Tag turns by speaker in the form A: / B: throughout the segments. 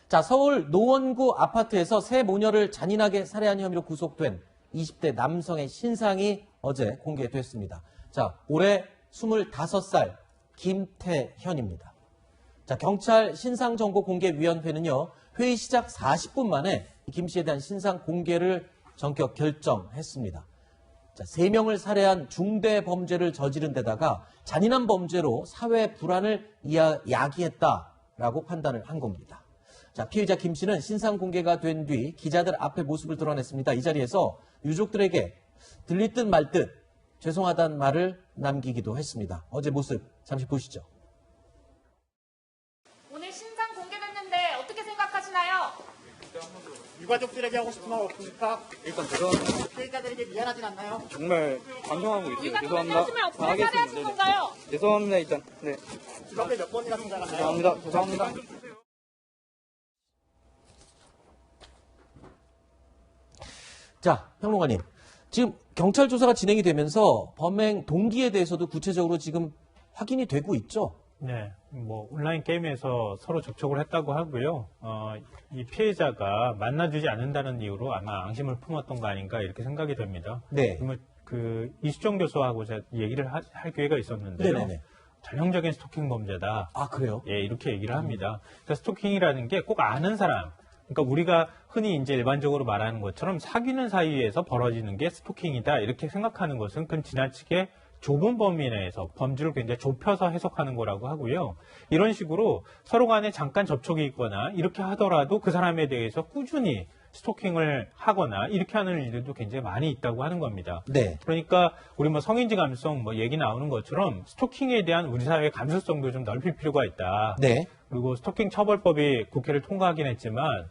A: 자, 서울 노원구 아파트에서 새 모녀를 잔인하게 살해한 혐의로 구속된 20대 남성의 신상이 어제 공개됐습니다. 자, 올해 25살 김태현입니다. 자, 경찰 신상정보공개위원회는요, 회의 시작 40분 만에 김 씨에 대한 신상 공개를 전격 결정했습니다. 자, 3명을 살해한 중대 범죄를 저지른 데다가 잔인한 범죄로 사회 불안을 야기했다라고 판단을 한 겁니다. 자, 피의자 김 씨는 신상 공개가 된 뒤 기자들 앞에 모습을 드러냈습니다. 이 자리에서 유족들에게 들릴 듯 말 듯 죄송하다는 말을 남기기도 했습니다. 어제 모습 잠시 보시죠.
B: 오늘 신상 공개됐는데 어떻게 생각하시나요?
C: 유가족들에게 하고 싶은 말 없습니까?
D: 일단 죄송합니다.
C: 피해자들에게 미안하진 않나요?
D: 정말 방송하고 있어요.
B: 유가족들에게
D: 죄송합니다.
B: 하시면 어떻게 살해하신 건가요?
D: 죄송합니다. 일단 네.
C: 이렇게 몇 번이나 찾아갔나요?
D: 죄송합니다. 죄송합니다.
A: 자, 평론가님. 지금 경찰 조사가 진행이 되면서 범행 동기에 대해서도 구체적으로 지금 확인이 되고 있죠?
E: 네, 뭐 온라인 게임에서 서로 접촉을 했다고 하고요. 이 피해자가 만나주지 않는다는 이유로 아마 앙심을 품었던 거 아닌가 이렇게 생각이 됩니다.
A: 네.
E: 그러면 그 이수정 교수하고 제가 얘기를 할 기회가 있었는데요.
A: 네네네.
E: 전형적인 스토킹 범죄다.
A: 아, 그래요?
E: 예, 이렇게 얘기를 합니다. 그러니까 스토킹이라는 게 꼭 아는 사람. 그러니까 우리가 흔히 이제 일반적으로 말하는 것처럼 사귀는 사이에서 벌어지는 게 스토킹이다. 이렇게 생각하는 것은 그건 지나치게 좁은 범위 내에서 범주를 굉장히 좁혀서 해석하는 거라고 하고요. 이런 식으로 서로 간에 잠깐 접촉이 있거나 이렇게 하더라도 그 사람에 대해서 꾸준히 스토킹을 하거나 이렇게 하는 일들도 굉장히 많이 있다고 하는 겁니다.
A: 네.
E: 그러니까 우리 뭐 성인지 감수성 뭐 얘기 나오는 것처럼 스토킹에 대한 우리 사회의 감수성도 좀 넓힐 필요가 있다.
A: 네.
E: 그리고 스토킹 처벌법이 국회를 통과하긴 했지만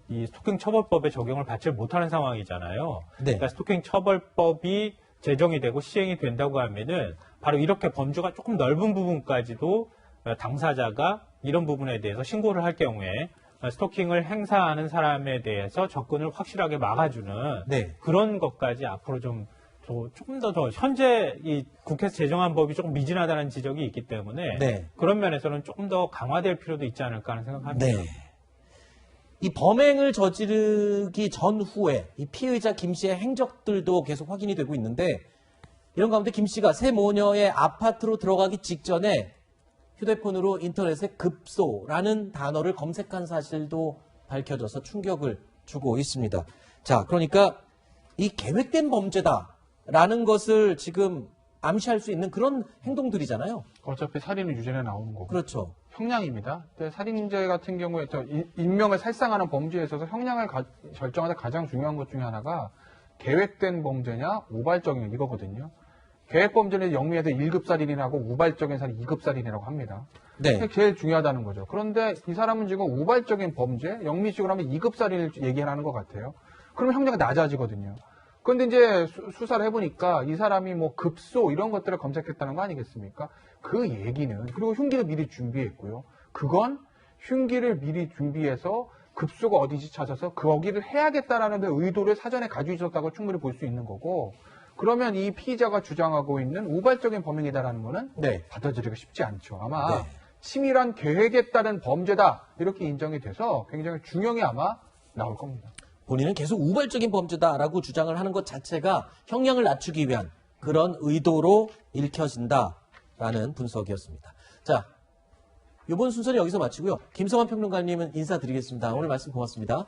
E: 이 스토킹 처벌법에 적용을 받지 못하는 상황이잖아요.
A: 네.
E: 그러니까 스토킹 처벌법이 제정이 되고 시행이 된다고 하면은 바로 이렇게 범주가 조금 넓은 부분까지도 당사자가 이런 부분에 대해서 신고를 할 경우에 스토킹을 행사하는 사람에 대해서 접근을 확실하게 막아주는
A: 네.
E: 그런 것까지 앞으로 조금 더 현재 이 국회에서 제정한 법이 조금 미진하다는 지적이 있기 때문에
A: 네.
E: 그런 면에서는 조금 더 강화될 필요도 있지 않을까 하는 생각합니다.
A: 네. 이 범행을 저지르기 전후에 이 피의자 김 씨의 행적들도 계속 확인이 되고 있는데 이런 가운데 김 씨가 새 모녀의 아파트로 들어가기 직전에 휴대폰으로 인터넷에 급소라는 단어를 검색한 사실도 밝혀져서 충격을 주고 있습니다. 자, 그러니까 이 계획된 범죄다라는 것을 지금 암시할 수 있는 그런 행동들이잖아요.
F: 어차피 살인은 유죄에 나오는 거고.
A: 그렇죠.
F: 형량입니다. 근데 살인죄 같은 경우에 인명을 살상하는 범죄에 있어서 형량을 결정하는 가장 중요한 것 중에 하나가 계획된 범죄냐, 우발적인 이거거든요. 계획 범죄는 영미에서 1급 살인이라고 우발적인 살인 2급 살인이라고 합니다.
A: 네.
F: 그게 제일 중요하다는 거죠. 그런데 이 사람은 지금 우발적인 범죄, 영미식으로 하면 2급 살인을 얘기하는 것 같아요. 그러면 형량이 낮아지거든요. 그런데 이제 수사를 해보니까 이 사람이 뭐 급소 이런 것들을 검색했다는 거 아니겠습니까? 그 얘기는 그리고 흉기를 미리 준비했고요. 그건 흉기를 미리 준비해서 급소가 어디지 찾아서 거기를 해야겠다라는 의도를 사전에 가지고 있었다고 충분히 볼 수 있는 거고 그러면 이 피의자가 주장하고 있는 우발적인 범행이다라는 거는
A: 네.
F: 받아들이기가 쉽지 않죠. 아마
A: 네.
F: 치밀한 계획에 따른 범죄다 이렇게 인정이 돼서 굉장히 중형이 아마 나올 겁니다.
A: 본인은 계속 우발적인 범죄다라고 주장을 하는 것 자체가 형량을 낮추기 위한 그런 의도로 읽혀진다라는 분석이었습니다. 자, 이번 순서는 여기서 마치고요. 김성환 평론가님은 인사드리겠습니다. 오늘 말씀 고맙습니다.